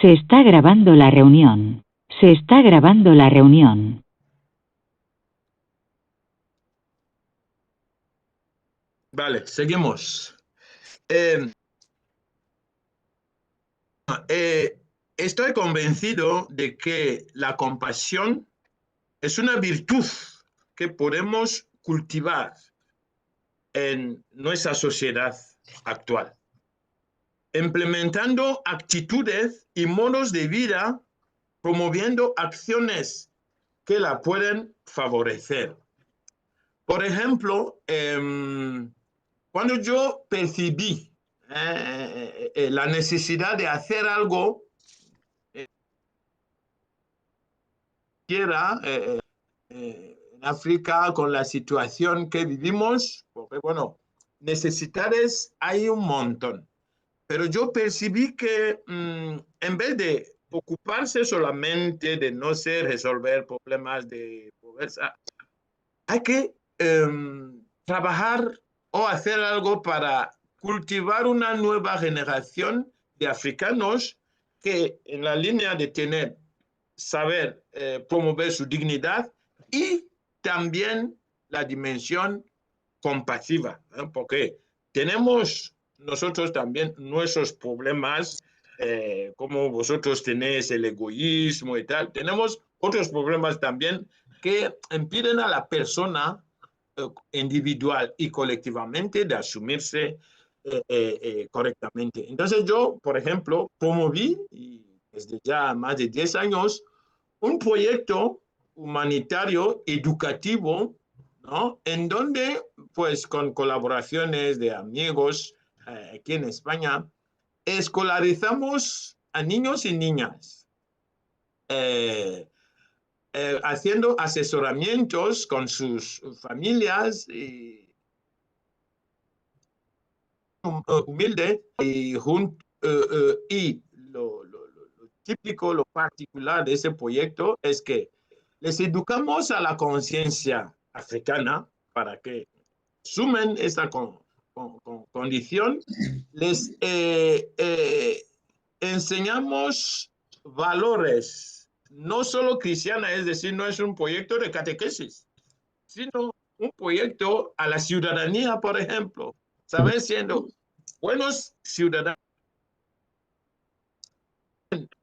Se está grabando la reunión. Se está grabando la reunión. Vale, seguimos. Estoy convencido de que la compasión es una virtud que podemos cultivar en nuestra sociedad actual, implementando actitudes y modos de vida, promoviendo acciones que la pueden favorecer. Por ejemplo, cuando yo percibí la necesidad de hacer algo, en África, con la situación que vivimos, porque bueno, necesidades hay un montón, pero yo percibí que en vez de ocuparse solamente de no sé resolver problemas de pobreza, hay que trabajar o hacer algo para cultivar una nueva generación de africanos que en la línea de tener, saber promover su dignidad y también la dimensión compasiva, ¿eh? Porque tenemos nosotros también nuestros problemas, como vosotros tenéis el egoísmo y tal, tenemos otros problemas también que impiden a la persona individual y colectivamente de asumirse correctamente. Entonces yo, por ejemplo, promoví, y desde ya más de 10 años, un proyecto humanitario educativo, ¿no? En donde, pues, con colaboraciones de amigos aquí en España, escolarizamos a niños y niñas, haciendo asesoramientos con sus familias y, humilde y lo típico, lo particular de ese proyecto es que les educamos a la conciencia africana para que sumen esta condición, les enseñamos valores, no solo cristianas, es decir, no es un proyecto de catequesis, sino un proyecto a la ciudadanía, por ejemplo, saber siendo buenos ciudadanos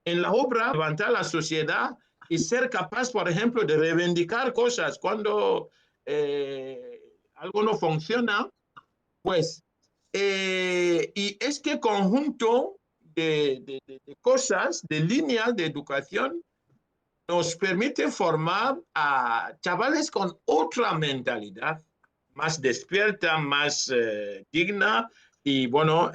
en la obra, levantar la sociedad y ser capaz, por ejemplo, de reivindicar cosas cuando algo no funciona, pues, y este conjunto de cosas, de líneas de educación, nos permite formar a chavales con otra mentalidad, más despierta, más digna, y bueno,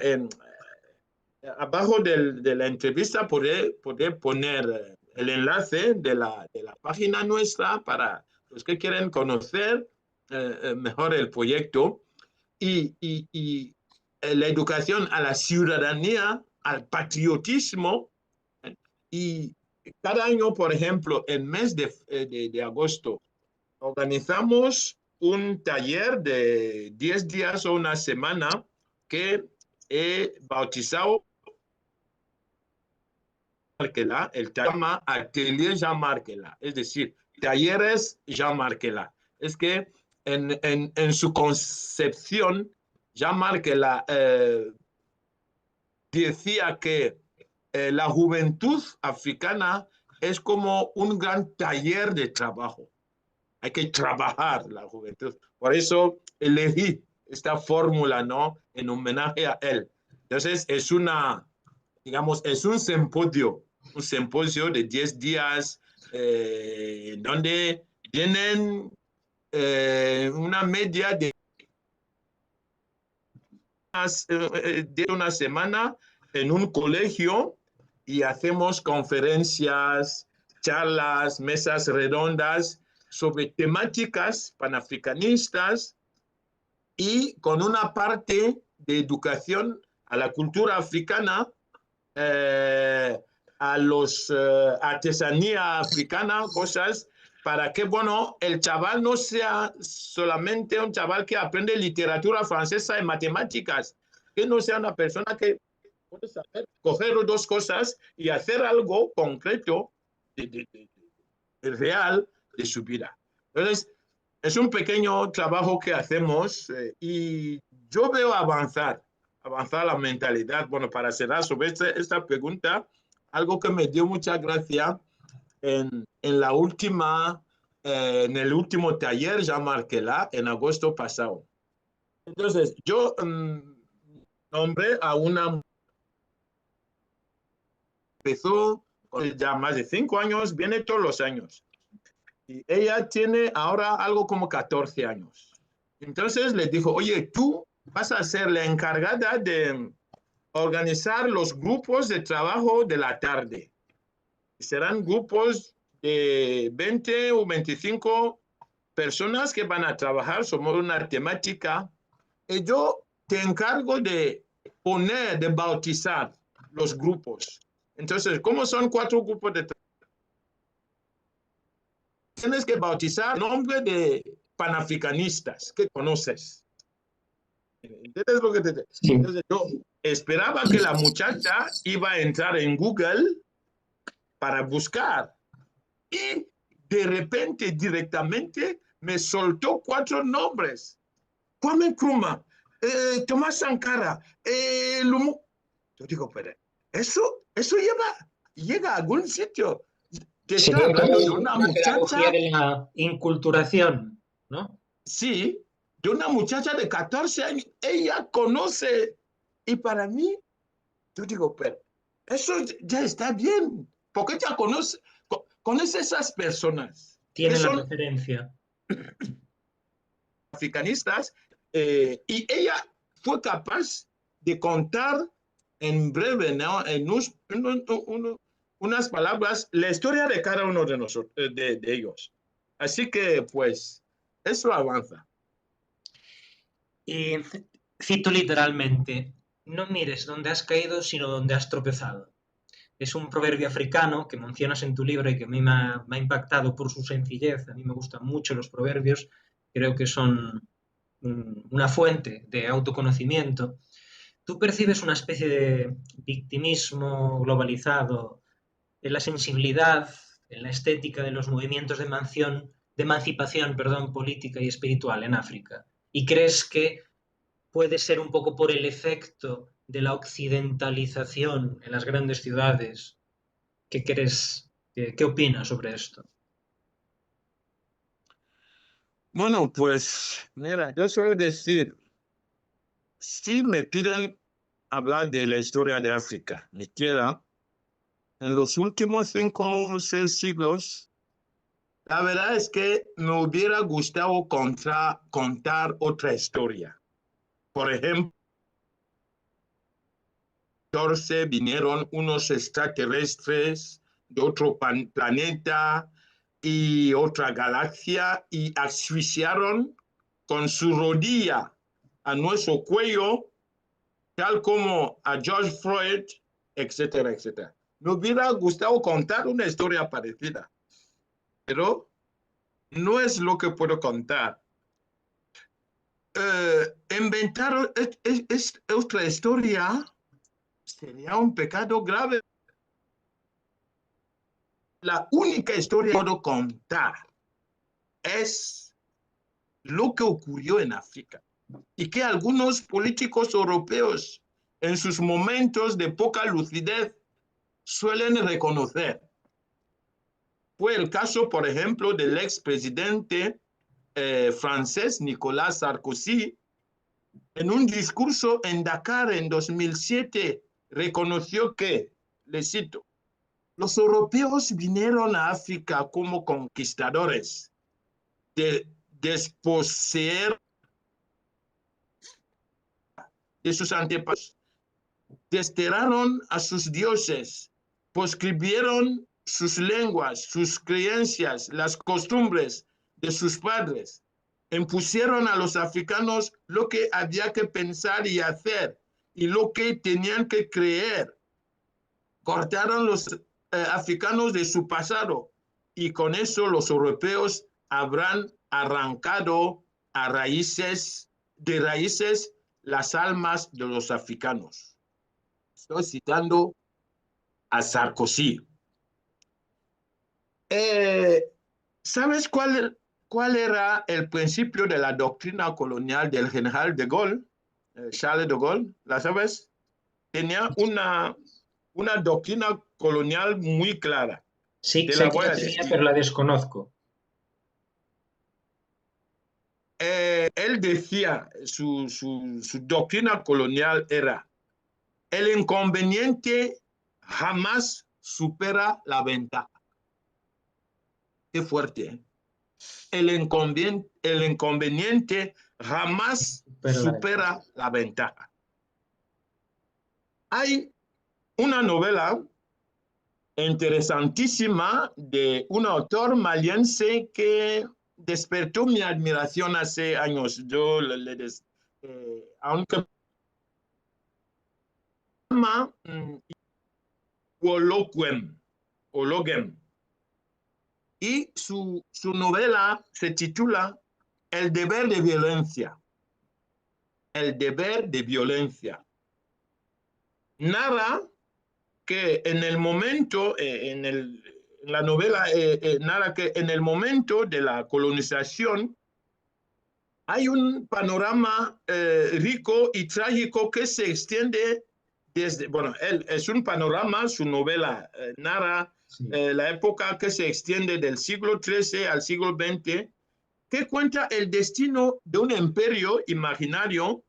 abajo de la entrevista podré poner el enlace de la página nuestra para los que quieren conocer mejor el proyecto y la educación a la ciudadanía, al patriotismo. Y cada año, por ejemplo, el mes de agosto, organizamos un taller de 10 días o una semana que he bautizado el llama Atelier Jean Marquela, es decir, talleres Jean Marquela. Es que en su concepción, Jean Marquela decía que la juventud africana es como un gran taller de trabajo. Hay que trabajar la juventud. Por eso elegí esta fórmula, ¿no? En homenaje a él. Entonces, digamos, es un simposio de 10 días donde tienen una media de una semana en un colegio y hacemos conferencias, charlas, mesas redondas sobre temáticas panafricanistas y con una parte de educación a la cultura africana, a los artesanía africana, cosas para que, bueno, el chaval no sea solamente un chaval que aprende literatura francesa y matemáticas, que no sea una persona que puedes hacer, coger dos cosas y hacer algo concreto, real de su vida. Entonces, es un pequeño trabajo que hacemos y yo veo avanzar la mentalidad. Bueno, para cerrar sobre esta pregunta, algo que me dio mucha gracia la última, en el último taller Jean Marquela en agosto pasado. Entonces, yo nombré a una, empezó ya más de 5 años, viene todos los años. Y ella tiene ahora algo como 14 años. Entonces le dijo, oye, tú vas a ser la encargada de organizar los grupos de trabajo de la tarde. Serán grupos de 20 o 25 personas que van a trabajar sobre una temática. Y yo te encargo de poner, de bautizar los grupos. Entonces, ¿cómo son 4 grupos de trabajo? Tienes que bautizar el nombre de panafricanistas que conoces. ¿Entiendes lo que te digo? Sí. Entonces yo esperaba que la muchacha iba a entrar en Google para buscar y de repente directamente me soltó 4 nombres. Kwame Nkrumah, Tomás Sankara, Lumu. Yo digo, pero eso llega a algún sitio. Te Sí, está hablando de una una pedagogía muchacha. de la inculturación, ¿no? Sí, de una muchacha de 14 años, ella conoce, y para mí, yo digo, pero eso ya está bien, porque ella conoce esas personas que Tiene la son referencia. africanistas, y ella fue capaz de contar en breve, ¿no? En unas palabras, la historia de cada uno de nosotros, de ellos. Así que, pues, eso avanza. Y cito literalmente, no mires donde has caído, sino donde has tropezado. Es un proverbio africano que mencionas en tu libro y que a mí me ha impactado por su sencillez. A mí me gustan mucho los proverbios, creo que son una fuente de autoconocimiento. ¿Tú percibes una especie de victimismo globalizado en la sensibilidad, en la estética de los movimientos de emancipación, perdón, política y espiritual en África? ¿Y crees que puede ser un poco por el efecto de la occidentalización en las grandes ciudades? ¿Qué crees? ¿Qué opinas sobre esto? Bueno, pues, mira, yo suelo decir, si me piden hablar de la historia de África, me queda, en los últimos 5 o 6 siglos, la verdad es que me hubiera gustado contar otra historia. Por ejemplo, vinieron unos extraterrestres de otro planeta y otra galaxia y asfixiaron con su rodilla a nuestro cuello, tal como a George Floyd, etcétera, etcétera. Me hubiera gustado contar una historia parecida, pero no es lo que puedo contar. Inventar otra historia sería un pecado grave. La única historia que puedo contar es lo que ocurrió en África y que algunos políticos europeos en sus momentos de poca lucidez suelen reconocer. Fue el caso, por ejemplo, del expresidente francés Nicolas Sarkozy. En un discurso en Dakar en 2007 reconoció que, le cito, los europeos vinieron a África como conquistadores, de desposeer de sus antepasados, desterraron a sus dioses, proscribieron sus lenguas, sus creencias, las costumbres de sus padres, impusieron a los africanos lo que había que pensar y hacer y lo que tenían que creer, cortaron los africanos de su pasado y con eso los europeos habrán arrancado de raíces las almas de los africanos. Estoy citando a Sarkozy. ¿Sabes cuál era el principio de la doctrina colonial del general de Gaulle, Charles de Gaulle? ¿La sabes? Tenía una doctrina colonial muy clara. Sí, Te sé la que voy la a tenía, decir. pero la desconozco. Él decía, su doctrina colonial era, el inconveniente jamás supera la ventaja. Qué fuerte, ¿eh? El inconveniente jamás Pero la ventaja. supera la ventaja. Hay una novela interesantísima de un autor maliense que despertó mi admiración hace años. Yo aunque llama Ologem, y su novela se titula El deber de violencia. El deber de violencia. Narra que en el momento, en la novela, narra que en el momento de la colonización hay un panorama rico y trágico que se extiende desde, bueno, es un panorama, su novela narra Sí. la época que se extiende del siglo XIII al siglo XX, que cuenta el destino de un imperio imaginario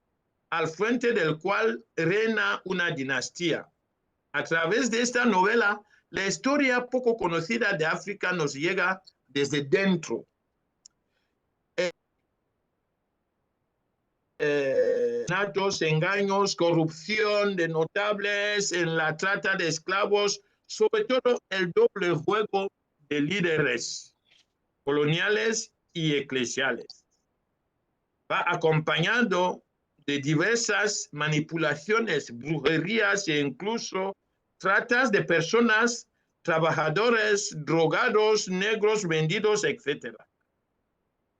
al frente del cual reina una dinastía. A través de esta novela, la historia poco conocida de África nos llega desde dentro. Engaños, corrupción de notables en la trata de esclavos, sobre todo el doble juego de líderes coloniales y eclesiales. Va acompañado de diversas manipulaciones, brujerías e incluso tratas de personas, trabajadores, drogados, negros, vendidos, etc.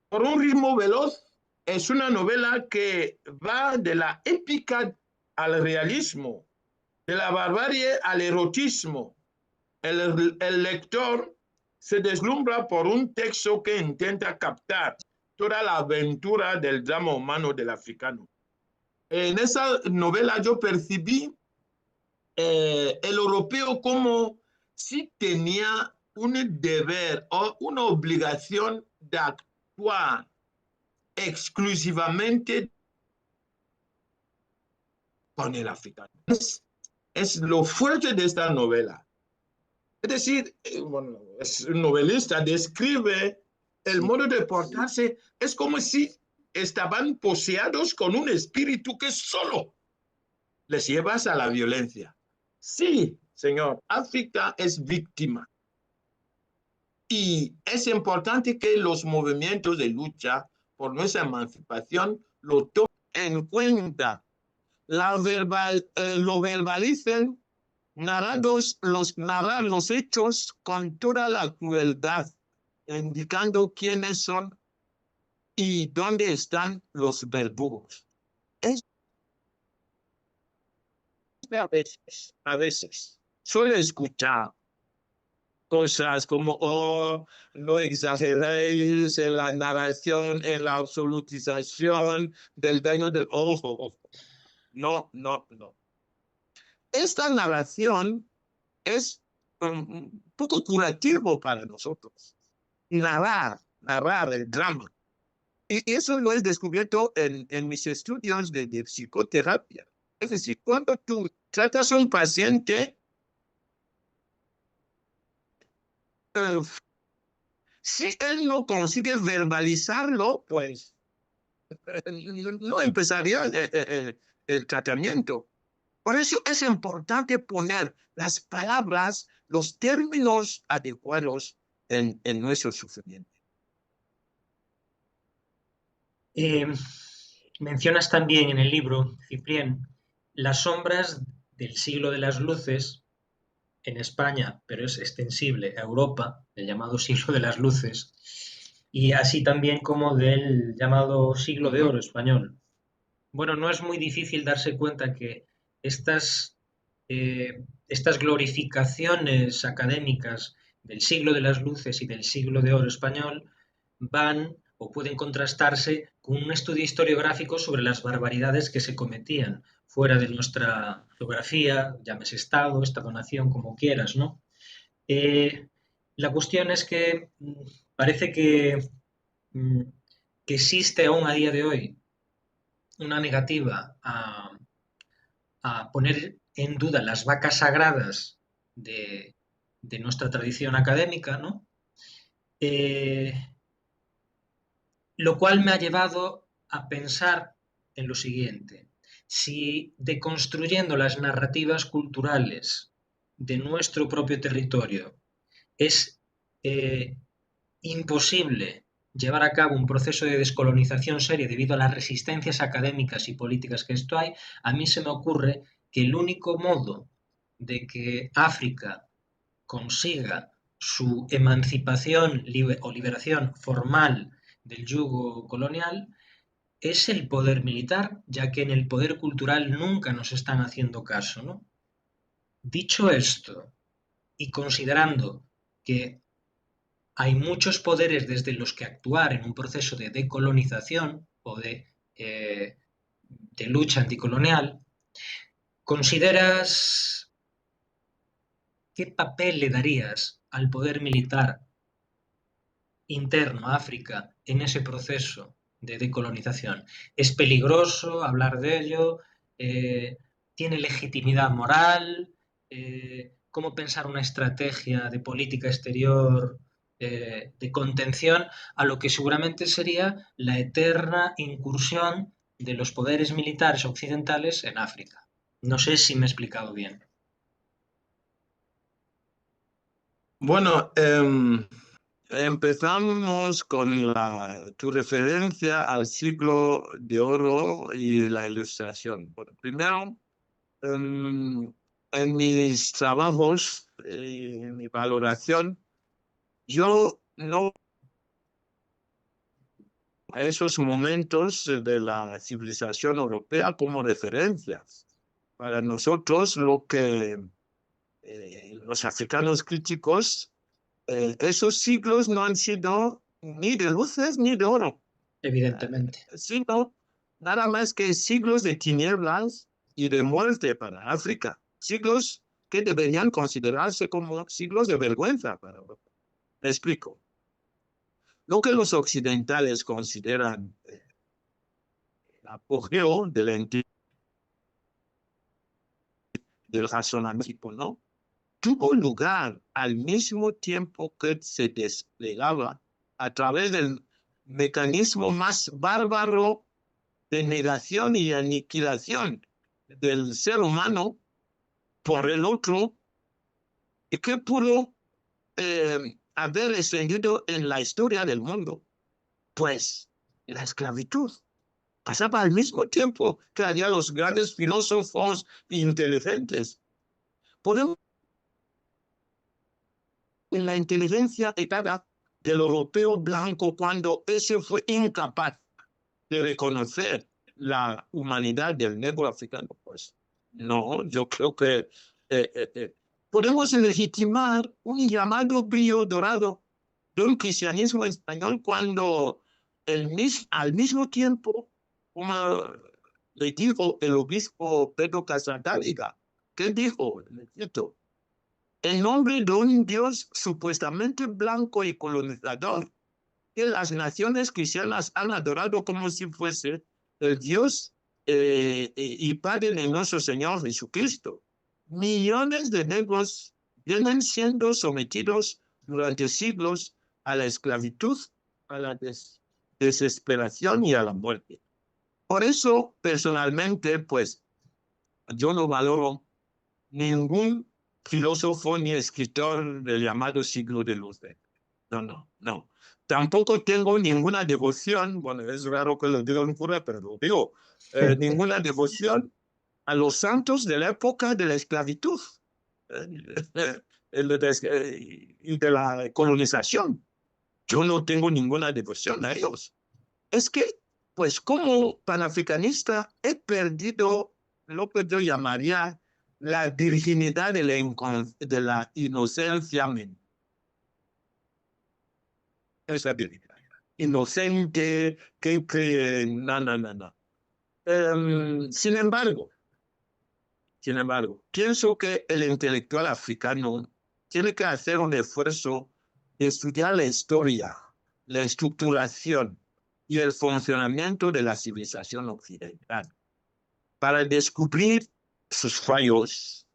Por un ritmo veloz, es una novela que va de la épica al realismo, de la barbarie al erotismo. El lector se deslumbra por un texto que intenta captar toda la aventura del drama humano del africano. En esa novela yo percibí el europeo como si tenía un deber o una obligación de actuar exclusivamente con el africano. Es lo fuerte de esta novela. Es decir, bueno, es un novelista, describe el modo de portarse, es como si estaban poseados con un espíritu que solo les lleva a la violencia. Sí, señor, África es víctima. Y es importante que los movimientos de lucha por nuestra emancipación lo tomen en cuenta, lo verbalicen, narrar los hechos con toda la crueldad, indicando quiénes son y dónde están los verdugos. Es a veces, suele escuchar cosas como, oh, no exageréis en la narración, en la absolutización del daño del ojo. No, no, no. Esta narración es un poco curativo para nosotros. Narrar el drama. Y eso lo he descubierto en mis estudios de psicoterapia. Es decir, cuando tú tratas a un paciente, si él no consigue verbalizarlo, pues no empezaría el tratamiento. Por eso es importante poner las palabras, los términos adecuados en nuestro sufrimiento. Mencionas también en el libro, Ciprián, las sombras del siglo de las luces en España, pero es extensible a Europa, el llamado siglo de las luces, y así también como del llamado siglo de oro español. Bueno, no es muy difícil darse cuenta que estas estas glorificaciones académicas del siglo de las luces y del siglo de oro español van o pueden contrastarse con un estudio historiográfico sobre las barbaridades que se cometían fuera de nuestra geografía, llámese Estado, Estado-nación, como quieras, ¿no? La cuestión es que parece mm, que existe aún a día de hoy una negativa a poner en duda las vacas sagradas de nuestra tradición académica, ¿no? Eh, lo cual me ha llevado a pensar en lo siguiente. Si deconstruyendo las narrativas culturales de nuestro propio territorio es imposible llevar a cabo un proceso de descolonización serio debido a las resistencias académicas y políticas que esto hay, a mí se me ocurre que el único modo de que África consiga su emancipación o liberación formal del yugo colonial es el poder militar, ya que en el poder cultural nunca nos están haciendo caso, ¿no? Dicho esto, y considerando que hay muchos poderes desde los que actuar en un proceso de decolonización o de lucha anticolonial, ¿consideras qué papel le darías al poder militar interno a África en ese proceso de decolonización? ¿Es peligroso hablar de ello? ¿Tiene legitimidad moral? ¿Cómo pensar una estrategia de política exterior de contención a lo que seguramente sería la eterna incursión de los poderes militares occidentales en África? No sé si me he explicado bien. Bueno, empezamos con tu referencia al siglo de oro y la ilustración. Bueno, primero, en mis trabajos, en mi valoración, yo no a esos momentos de la civilización europea como referencias. Para nosotros, lo que los africanos críticos, esos siglos no han sido ni de luces ni de oro, Evidentemente. sino nada más que siglos de tinieblas y de muerte para África, siglos que deberían considerarse como siglos de vergüenza para Europa. Me explico. Lo que los occidentales consideran el apogeo del razonamiento, ¿no? Tuvo lugar al mismo tiempo que se desplegaba a través del mecanismo más bárbaro de negación y aniquilación del ser humano por el otro, y que pudo haber extendido en la historia del mundo. Pues la esclavitud pasaba al mismo tiempo que había los grandes filósofos inteligentes. Podemos en la inteligencia heredada del europeo blanco cuando ese fue incapaz de reconocer la humanidad del negro africano. Pues no, yo creo que podemos legitimar un llamado brillo dorado de un cristianismo español cuando al mismo tiempo, como le dijo el obispo Pedro Casadáliga, ¿qué dijo? Le cito, en nombre de un Dios supuestamente blanco y colonizador, que las naciones cristianas han adorado como si fuese el Dios y Padre de nuestro Señor Jesucristo. Millones de negros vienen siendo sometidos durante siglos a la esclavitud, a la desesperación y a la muerte. Por eso, personalmente, pues, yo no valoro ningún filósofo ni escritor del llamado siglo de luz. No, no, no. Tampoco tengo ninguna devoción, bueno, es raro que lo diga un cura, pero lo digo, ninguna devoción a los santos de la época de la esclavitud y de la colonización. Yo no tengo ninguna devoción a ellos. Es que, pues como panafricanista, he perdido lo que yo llamaría la virginidad de la inocencia mental. Esa virginidad. Inocente, que no. Sin embargo, pienso que el intelectual africano tiene que hacer un esfuerzo de estudiar la historia, la estructuración y el funcionamiento de la civilización occidental para descubrir sus fallos.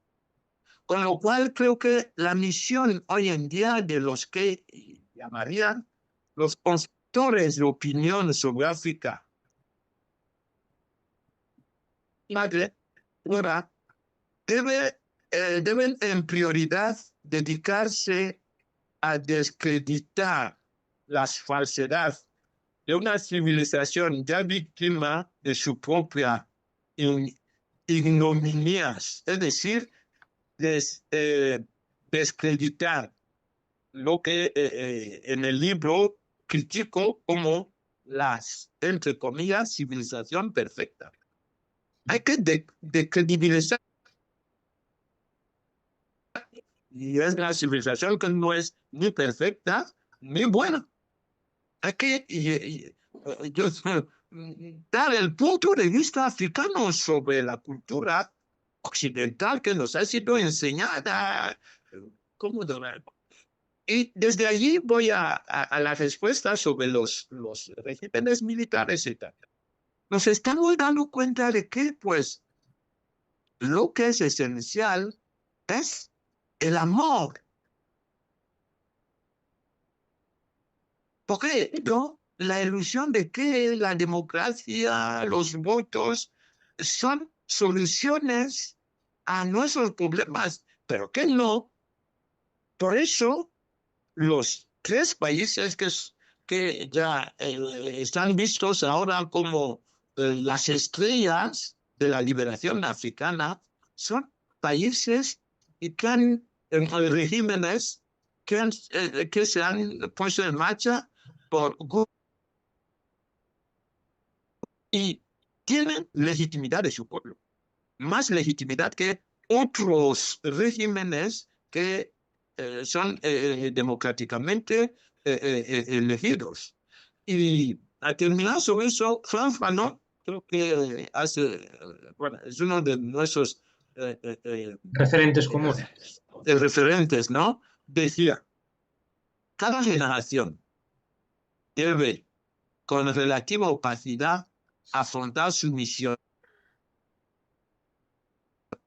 Con lo cual creo que la misión hoy en día de los que llamarían los constructores de opinión sobre África ahora deben en prioridad dedicarse a desacreditar las falsedades de una civilización ya víctima de su propia ignominias, es decir, desacreditar lo que en el libro critico como las, entre comillas, civilización perfecta. Hay que descredibilizar. Y es una civilización que no es ni perfecta ni buena. Hay que dar el punto de vista africano sobre la cultura occidental que nos ha sido enseñada. ¿Cómo de Y desde allí voy a la respuesta sobre los regímenes militares y tal. Nos estamos dando cuenta de que, pues, lo que es esencial es el amor. Porque ¿no? La ilusión de que la democracia, los votos, son soluciones a nuestros problemas, pero que no. Por eso, los tres países que ya están vistos ahora como las estrellas de la liberación africana son países que han regímenes que se han puesto en marcha por y tienen legitimidad de su pueblo, más legitimidad que otros regímenes que son democráticamente elegidos. Y a terminar sobre eso, Franz Fanon, creo que bueno, es uno de nuestros Referentes comunes. referentes, ¿no? Decía, cada generación debe, con relativa opacidad, afrontar su misión,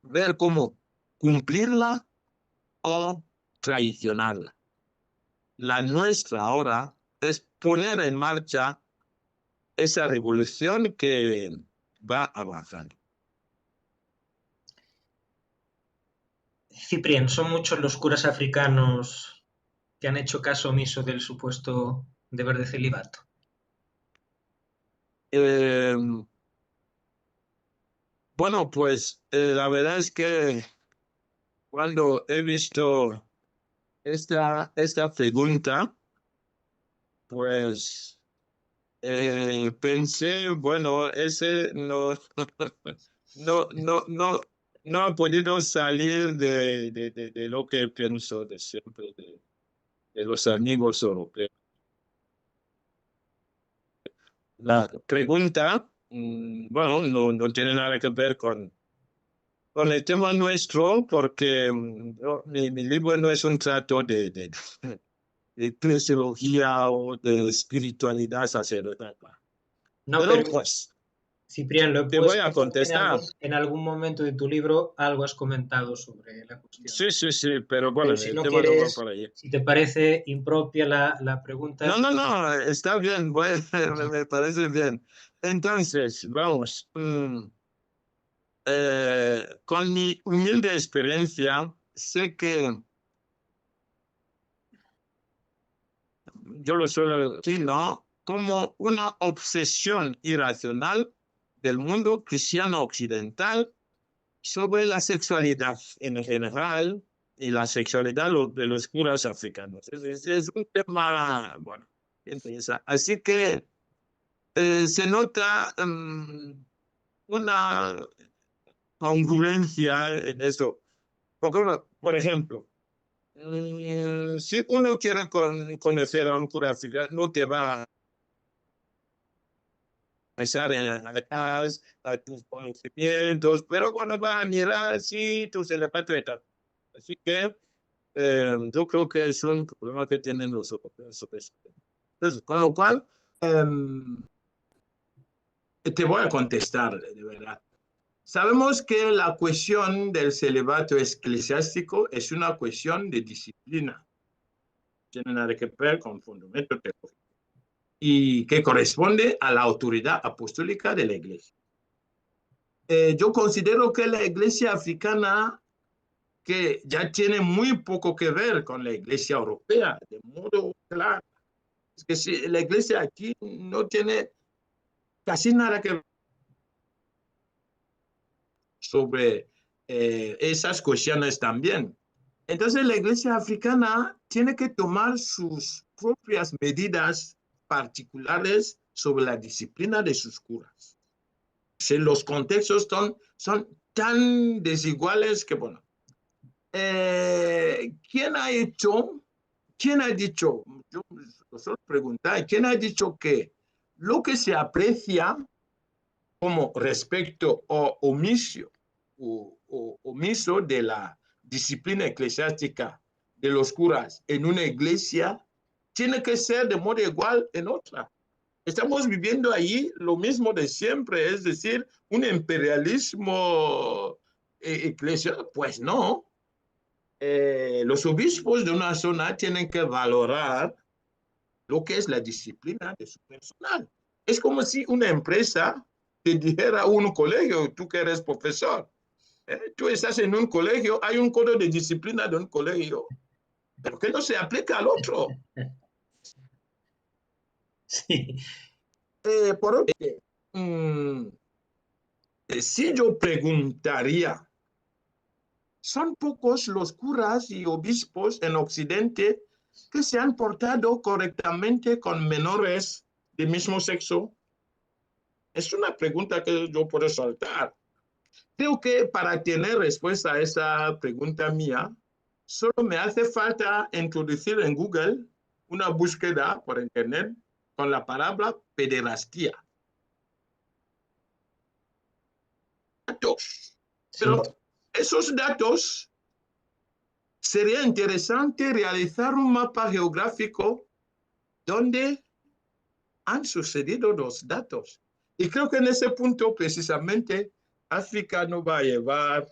ver cómo cumplirla o traicionarla. La nuestra ahora es poner en marcha esa revolución que va avanzando. Ciprián, son muchos los curas africanos que han hecho caso omiso del supuesto deber de celibato. Bueno, pues la verdad es que cuando he visto esta pregunta, pues pensé, bueno, ese no ha podido salir de lo que pienso de siempre, de los amigos europeos. La pregunta, bueno, no tiene nada que ver con el tema nuestro, porque mi libro no es un trato de teología o de espiritualidad sacerdotal. No, Pero pero pues, Ciprián, lo he te voy puesto a contestar. en algún momento de tu libro, algo has comentado sobre la cuestión. Sí, pero bueno, Pero si el no tema no va quieres, por ahí. si te parece impropia la pregunta. No, está bien, bueno, me parece bien. Entonces, vamos, con mi humilde experiencia, sé que yo lo suelo decir, ¿no? Como una obsesión irracional del mundo cristiano occidental sobre la sexualidad en general y la sexualidad de los curas africanos. Es un tema, bueno, interesa. Así que se nota una congruencia en eso. Porque, por ejemplo, si uno quiere conocer a un cura africano, no te va a pensar en a tus conocimientos, pero cuando va a mirar, sí, tus elementos y tal. Así que yo creo que es un problema que tienen los europeos. Entonces, con lo cual, te voy a contestar, de verdad. Sabemos que la cuestión del celibato eclesiástico es una cuestión de disciplina. Tiene nada que ver con fundamento teológico y que corresponde a la autoridad apostólica de la Iglesia. Yo considero que la Iglesia africana, que ya tiene muy poco que ver con la Iglesia europea, de modo claro, es que si la Iglesia aquí no tiene casi nada que ver sobre esas cuestiones también. Entonces la Iglesia africana tiene que tomar sus propias medidas particulares sobre la disciplina de sus curas. Si los contextos son tan desiguales que, bueno, ¿quién ha dicho, yo solo preguntar, quién ha dicho que lo que se aprecia como respecto o omiso de la disciplina eclesiástica de los curas en una iglesia tiene que ser de modo igual en otra? Estamos viviendo ahí lo mismo de siempre, es decir, un imperialismo eclesiástico. Pues no. Los obispos de una zona tienen que valorar lo que es la disciplina de su personal. Es como si una empresa te dijera a un colegio, tú que eres profesor, tú estás en un colegio, hay un código de disciplina de un colegio, pero que no se aplica al otro. Sí. Por otro, si yo preguntaría, son pocos los curas y obispos en Occidente que se han portado correctamente con menores del mismo sexo. Es una pregunta que yo puedo soltar. Creo que para tener respuesta a esa pregunta mía, solo me hace falta introducir en Google una búsqueda por internet con la palabra pederastía. Datos. Pero esos datos, sería interesante realizar un mapa geográfico donde han sucedido los datos. Y creo que en ese punto, precisamente, África no va a llevar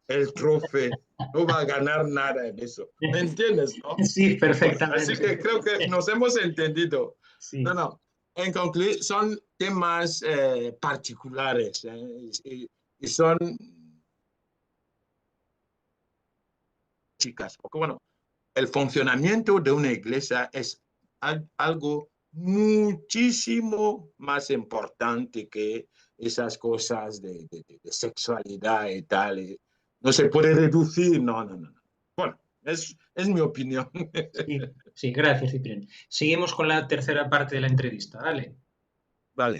el trofeo, no va a ganar nada en eso. ¿Me entiendes, no? Sí, perfectamente. Así que creo que nos hemos entendido. Sí. No. En conclusión, son temas particulares y son chicas, porque bueno, el funcionamiento de una iglesia es algo muchísimo más importante que esas cosas de sexualidad y tal. No se puede reducir, no. Bueno, es mi opinión. Sí, gracias, Ciprián. Seguimos con la tercera parte de la entrevista. Dale. Vale.